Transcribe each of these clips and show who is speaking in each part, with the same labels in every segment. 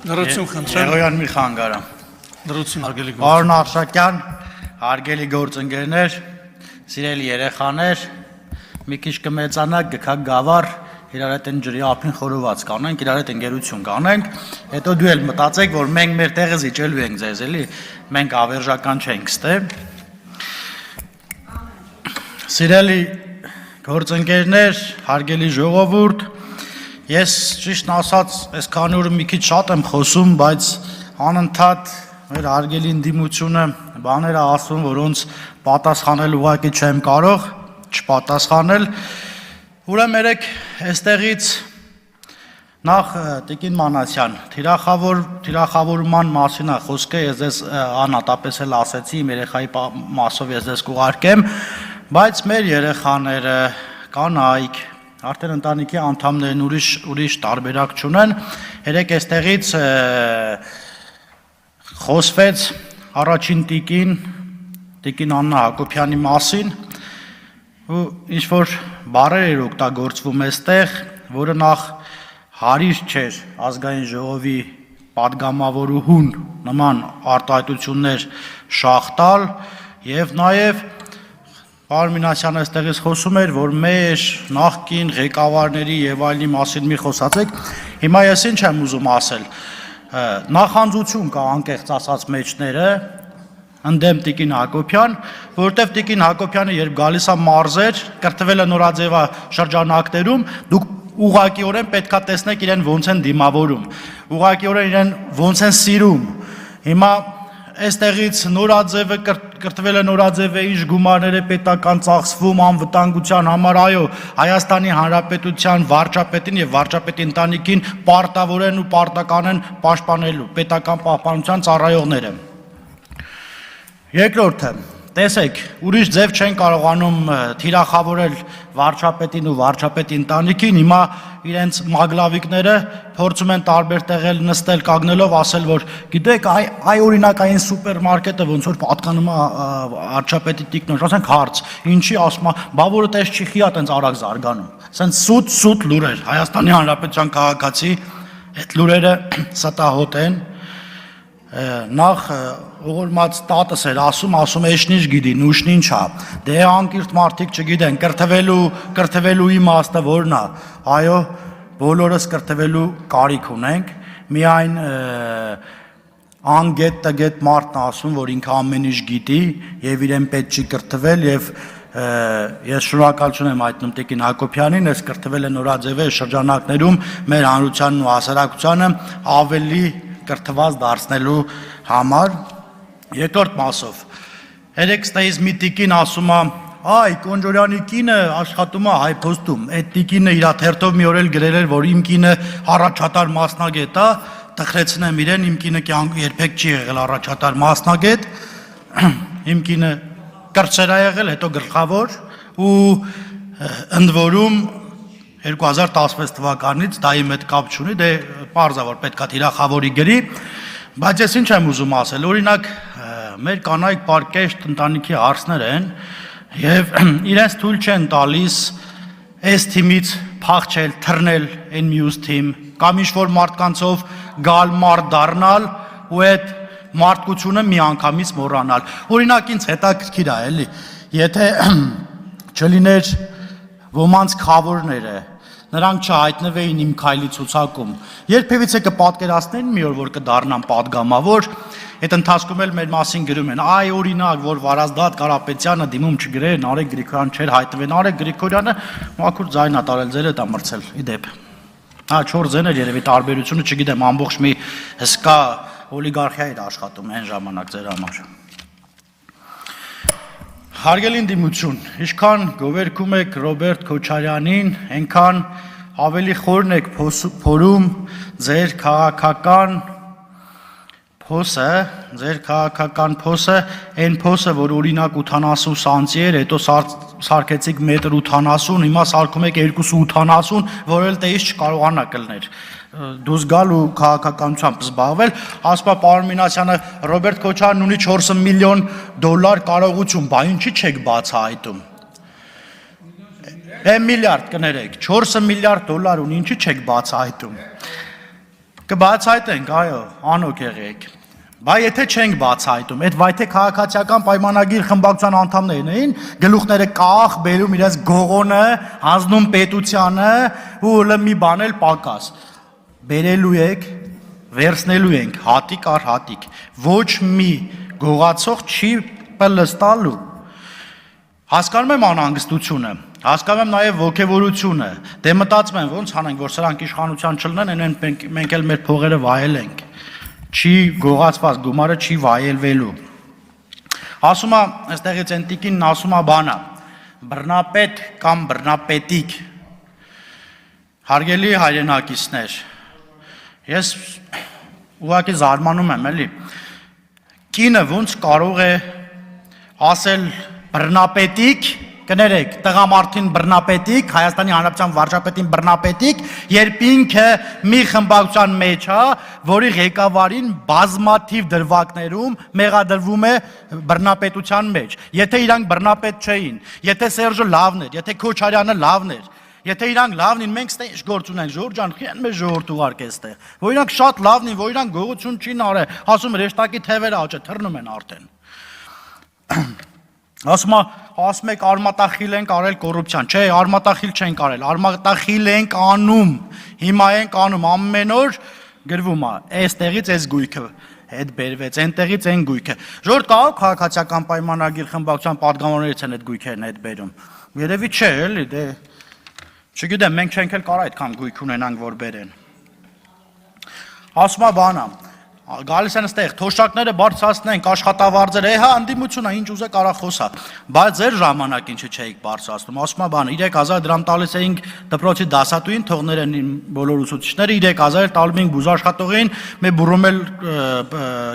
Speaker 1: Լրություն խնդրեմ։
Speaker 2: Երոյան մի խանգարը։
Speaker 1: Լրություն հարգելի գործ։
Speaker 2: Պարոն Արշակյան, հարգելի գործընկերներ, սիրելի երեխաներ, մի քիչ կմեծանաք, գքակ գավառ, իրար հետ են ջրի ափին խորոված կանենք, իրար հետ ընկերություն կանենք, հետո դու էլ մտածեք, որ մենք մեր տեղը զիջելու ենք ձեզ, էլի, մենք ավերժական չենք ստե։ Սիրելի գործընկերներ, հարգելի ժողովուրդ, ես ճիշտ ասած, այսքան օրը մի քիչ շատ եմ խոսում, բայց անընդհատ մեր հարգելի ընդդիմությունը բաներ է ասում, որոնց պատասխանել ուղղակի չեմ կարող, չպատասխանել։ Ուրեմն երեք այստեղից նախ Տիկին Մանասյան, թիրախավորման մասին է խոսքը, ես ձեզ անհատապես էլ ասեցի, իմ երեխայի մասով ես ձեզ կուղարկեմ, բայց մեր երեխաները, կանայք, արդեն ընտանիքի անդամներն ուրիշ տարբերակ չունեն, երեք այստեղից խոսվեց առաջին Տիկին Աննա Հակոբյանի մասին, ու ինչ-որ բառեր էր օգտագործվում այստեղ, որը նախ հարիր չէր ազգային ժողովի պատգամավորուհուն նման արտահայտություններ շաղտալ, եւ նաեւ Պարոն Մինասյանը այստեղից խոսում էր, որ մեր նախկին ղեկավարների եւ այլնի մասին մի խոսացեք, հիմա ես ինչ եմ ուզում ասել, նախանձություն կա անկեղծ ասած մեջները, ընդդեմ Տիկին Հակոբյան, որովհետև Տիկին Հակոբյանը երբ գալիս է մարզեր, կրթվել է նորաձևա շրջանակներում, դուք ուղղակիորեն պետքա տեսնեք իրեն ոնց են դիմավորում, ուղղակիորեն իրեն ոնց են սիրում, հիմա այստեղից նորաձևը կրթվել է նորաձևը ինչ գումարներ է պետական ծախսվում անվտանգության համար, այո, Հայաստանի Հանրապետության վարչապետին եւ վարչապետի ընտանիքին պարտավոր են ու պարտական են պաշտպանելու պետական պահպանության ծառայողները։ Երկրորդը, տեսեք, ուրիշ ձև չեն կարողանում թիրախավորել վարչապետին ու վարչապետի ընտանիքին, հիմա իրենց մագլավիկները փորձում են տարբեր տեղել նստել կանգնելով ասել, որ գիտեք, այ օրինակ այն սուպերմարկետը ոնց որ պատկանում է վարչապետի տիկնոջ, ասենք հարց, ինչի ասում է, բա որը տես չի խիա տենց արագ զարգանում։ Սենց սուտ լուրեր, Հայաստանի Հանրապետության քաղաքացի այդ լուրերը ստահոտ են։ Նախ ողորմած տատս էր ասում էշնիչ գիտի, նուշնին չա, դե անկիրթ մարդիկ չգիտեն, կրթվելու իմաստը որն է, այո, բոլորս կրթվելու կարիք ունենք, միայն անգետ տգետ մարդն ասում, որ ինքը ամեն ինչ գիտի և իրեն պետք չի կրթվել և ես շնորհակալություն եմ հայտնում Տիկին Հակոբյանին, ես կրթվել է նորաձևե շրջանակներում մեր հանրությանն ու հասարակությանը ավելի կրթված դարձնելու համար։ Երկրորդ մասով, երեք ստեից մի տիկին ասում է, այ Կոնջորյանի կինը աշխատում է Հայփոստում, այդ տիկինը իր թերթով մի օր էլ գրել էր, որ իմ կինը առաջատար մասնագետ է, տխրեցնեմ իրեն, իմ կինը երբեք չի եղել առաջատար մասնագետ, իմ կինը կրտսեր է եղել, հետո գլխավոր ու ընդ որում 2016 թվականից դա իմ հետ կապ չունի, դե պարզա որ պետքա թիրախավորի գրի, բայց ես ինչ եմ ուզում ասել, օրինակ մեր կանայք պարկեշտ ընտանիքի հարցներ են եւ իրենց թույլ չեն տալիս այս թիմից փախչել, թռնել այն մյուս թիմ, կամ ինչ-որ մարդկանցով գալ մարդ դառնալ ու այդ մարդկությունը մի անգամից մոռանալ։ Օրինակ ինձ հետաքրքիր է, էլի, եթե չլիներ ոմանց քավորները, նրանք չհայտնվեին իմ քայլի ցուցակում, երբևիցե կպատկերացնեին մի օր, որ կդառնան պատգամավոր, այդ ընթացքում էլ մեր մասին գրում են, այ օրինակ, որ Վարազդատ Կարապետյանը դիմում չգրեր, Նարեկ Գրիգորյան չէր հայտնվեն, Նարեկ Գրիգորյանը մաքուր ձայն է տարել, ձեր հետ է մրցել, իդեպ։ Հա 4 ձեն էր երևի տարբերությունը, չգիտեմ, ամբողջ մի հսկա օլիգարխիա էր աշխատում այն ժամանակ ձեր համար։ Հարգելի ընդդիմություն, ինչքան գովերգում եք Ռոբերտ Քոչարյանին, այնքան ավելի խորն եք փորում ձեր քաղաքական փոսը, այն փոսը, որ օրինակ 80 սանտի էր, հետո սարքեցիք 1.80 m, հիմա սարքում եք 2.80, որ էլ տեից չկարողանա կլներ։ Դուս գալ ու քաղաքականությամբ զբաղվել, ասում է պարոն Մինասյանը, Ռոբերտ Քոչարյանն ունի 4 միլիոն դոլար կարողություն, բա ինչի չեք բացահայտում։ Միլիարդ կներեք, 4 միլիարդ դոլար ունի, ինչի չեք բացահայտում։ Կբացայտենք, այո, անօք եղեք։ Բա եթե չենք բացայտում, այդ վայթե քաղաքացիական պայմանագիր խմբակցության անդամներն էին, գլուխները կախ, բերում իրաց գողոնը, հանձնում պետությանը ու մի բան էլ պակաս։ Բերելու եք, վերցնելու ենք հատիկ առ հատիկ։ Ոչ մի գողացող չի պլստալու։ Հասկանում եմ անհանգստությունը, հասկանում եմ նաև ոգևորությունը, դե մտածում եմ ոնց անենք, որ սրանք իշխանության չլինեն, մենք էլ մեր փողերը վայելենք, չի գողացված գումարը չի վայելվելու։ Ասում է, այստեղից են տիկինն ասում է բանը, բռնապետ կամ բռնապետիկ, հարգելի հայրենակիցներ, ես ուղղակի զարմանում եմ, էլի, կինը ոնց կարող է ասել բռնապետիկ, կներեք, տղամարդին բռնապետիկ, Հայաստանի Հանրապետության վարչապետին բռնապետիկ, երբ ինքը մի խմբակցության մեջ է, որի ղեկավարին բազմաթիվ դրվագներում մեղադրվում է բռնապետության մեջ։ Եթե իրանք բռնապետ չէին, եթե Սերժը լավն էր, եթե Քոչարյանը լավն էր, եթե իրանք լավն են, մենք ստե ինչ գործ ունենք, Ժորժ ջան, քիան մեզ ժողովուրդ ուղարկե ստեղ, որ իրանք շատ լավն են, որ իրանք գողություն չին արել, ասում ռեշտակի թևերը աճը թռնում են արդեն։ Ասում եք արմատախիլ ենք արել կոռուպցիան, չէ, արմատախիլ չենք արել, արմատախիլ ենք անում, հիմա ենք անում, ամեն օր գրվում է, այստեղից այս գույքը հետ բերվեց, այնտեղից այն գույքը։ Ժողովուրդ կարող քաղաքացիական պայմանագիր խմբակցության պատգամավորներից են այդ գույքերն հետ բերում։ Երևի չէ, էլի, դե չգիտեմ, մենք չենք էլ կարող այդքան գույք ունենանք, որ բերեն։ Ասում է բանը, գալիս են ստեղ, թոշակները բարձրացնենք, աշխատավարձերը, հա, ընդդիմությունը ինչ ուզե կարա խոսա, բայց ձեր ժամանակին չէիք բարձրացնում, ասում է բանը, 3000 դրամ տալիս էինք դպրոցի դասատուին, թողներն բոլոր ուսուցիչները, 3000 տալում էինք բուժաշխատողին, մեր բուրում էլ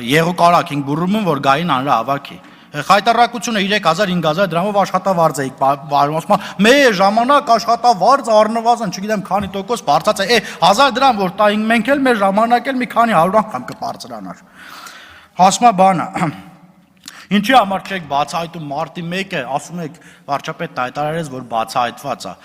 Speaker 2: եղուկարակ ենք բուրում, որ գային հանրահավաքի։ Խայտարակությունը 3000-5000 դրամով աշխատավարձ էիք վարում, ասում է, մեր ժամանակ աշխատավարձ առնվազն, չգիտեմ քանի տոկոս բարձած է, 1000 դրամ որ տայինք մենք էլ մեր ժամանակ էլ մի քանի 100 անգամ կբարձրանար։ Ասում է բանը, ինչի համար չեք բացահայտում մարտի 1-ը, ասում եք վարչապետն հայտարարեց, որ բացահայտված է։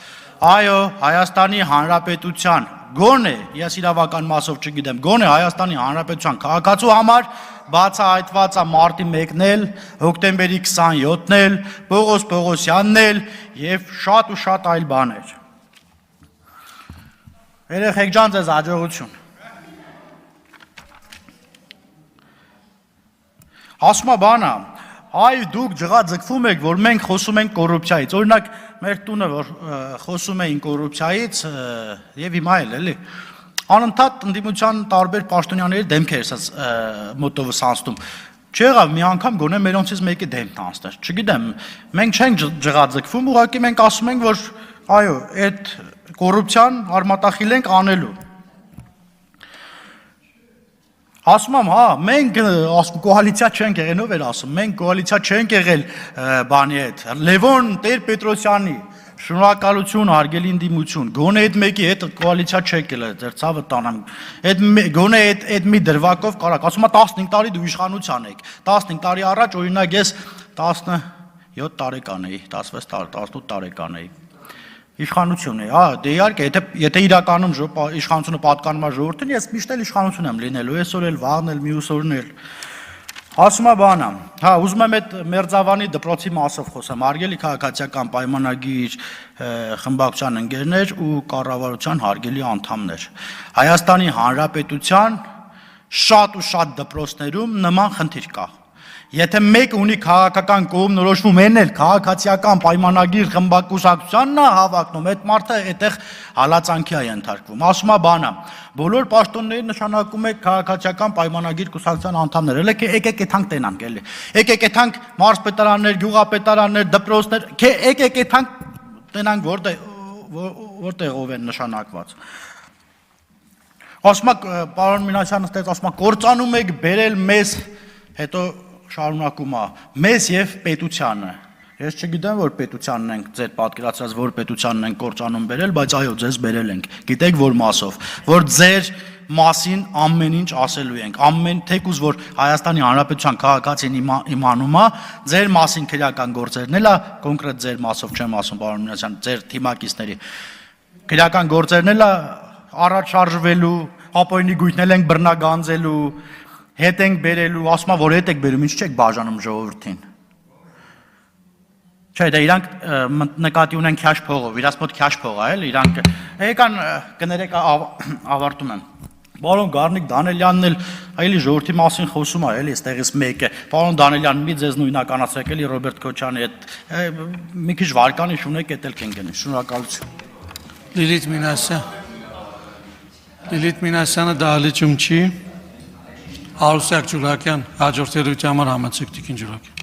Speaker 2: Այո, Հայաստանի Հանրապետության գոնե, ես իրավական մասով չգիտեմ, գոնե Հայաստանի Հանրապետության քաղաքացու համար բացահայտված է մարտի 1-ն էլ, հոկտեմբերի 27-ն էլ, Պողոս Պողոսյանն էլ եւ շատ ու շատ այլ բաներ։ Երեխեք ջան, ձեզ հաջողություն։ Ասում է բանը, այ դուք ջղաձգվում եք, որ մենք խոսում ենք կոռուպցիայից։ Օրինակ, մեր տունը, որ խոսում էին կոռուպցիայից, եւ հիմա էլ, էլի, անընդհատ ընդդիմության տարբեր պաշտոնյաների դեմքեր էս մոտովս անցնում։ Չեղավ մի անգամ գոնե մերոնցից մեկի դեմքն անցներ։ Չգիտեմ, մենք չենք ջղաձգվում, ուղղակի մենք ասում ենք, որ այո, այդ կոռուպցիան արմատախիլ ենք անելու։ Ասում եմ, հա, մենք կոալիցիա չենք եղել, ով էր ասում, մենք կոալիցիա չենք եղել բանի հետ, Լևոն Տեր-Պետրոսյանի, շնորհակալություն, հարգելի ընդդիմություն, գոնե այդ մեկի հետ կոալիցիա չեք եղել, ձեր ցավը տանեմ, գոնե այդ մի դրվագով կարակ, ասում եմ 15 տարի դու իշխանության եք, 15 տարի առաջ օրինակ ես 17 տարեկան էի, 16 տարի, 18 տարեկան էի, իշխանություն է, հա, դե իհարկե, եթե իրականում իշխանությունը պատկանում է ժողովրդին, ես միշտ էլ իշխանություն եմ լինելու, այսօր էլ, վաղն էլ, մյուս օրն էլ։ Ասում է բանը, հա, ուզում եմ այդ Մերձավանի դպրոցի մասով խոսեմ, հարգելի քաղաքացիական պայմանագիր խմբակցության ընկերներ ու կառավարության հարգելի անդամներ։ Հայաստանի Հանրապետության շատ ու շատ դպրոցներում նման խնդիր կա։ Եթե մեկ ունի քաղաքական կողմնորոշվում են էլ քաղաքացիական պայմանագիր խմբակցությունն է հավակնում, այդ մարդը այդտեղ հալածանքի է ենթարկվում։ Ասում է բանը, բոլոր պաշտոնների նշանակում է քաղաքացիական պայմանագիր կուսակցության անդամներ, եկեք այդանք տենանք էլի։ Եկեք այդանք մարզպետարաններ, գյուղապետարաններ, դպրոցներ, եկեք այդանք տենանք որտեղով են նշանակված։ Ասում է պարոն Մինասյանը ստեց ասում է կործանում եք բերել մեզ, հետո շարունակում է, մեզ եւ պետությանը։ Ես չգիտեմ, որ պետությանն ենք ձեր պատկերացրած, որ պետությանն ենք կործանում բերել, բայց այո, ձեզ բերել ենք։ Գիտեք, որ մասով, որ ձեր մասին ամեն ինչ ասելու ենք, ամեն թեկուզ, որ Հայաստանի Հանրապետության քաղաքացին իմանում է, ձեր մասին քրեական գործերն էլ է, կոնկրետ ձեր մասով չեմ ասում, պարոն Մինասյան, ձեր թիմակիցների քրեական գործերն էլ է առաջ շարժվելու, ապօրինի գույքնել ենք բռնագանձելու, հետ ենք բերելու, ասում որ հետ եք բերում, ինչ չեք բաժանում ժողովրդին։ Չէ, դա իրանք նկատի ունեն քաշ փողով, իրաց մոտ քաշ փող է, էլի, իրանք եկան կներեք ավարտում եմ։ Պարոն Գառնիկ Դանելյանն էլ այլի ժողովրդի մասին խոսում է, էլի, այստեղից մեկը։ Պարոն Դանելյան, մի ձեզ նույնականացրեք էլի Ռոբերտ Քոչյանի հետ։ Մի քիչ վարկանիշ ունեք, էդ էլ կեն գնի։ Շնորհակալություն։
Speaker 1: Լիլիթ Մինասյանը դահլիճում չի։ Արուսյակ Ջուրակյան, հաջորդ երևույթի համար համեցեք Տիկին Ջուրակյան։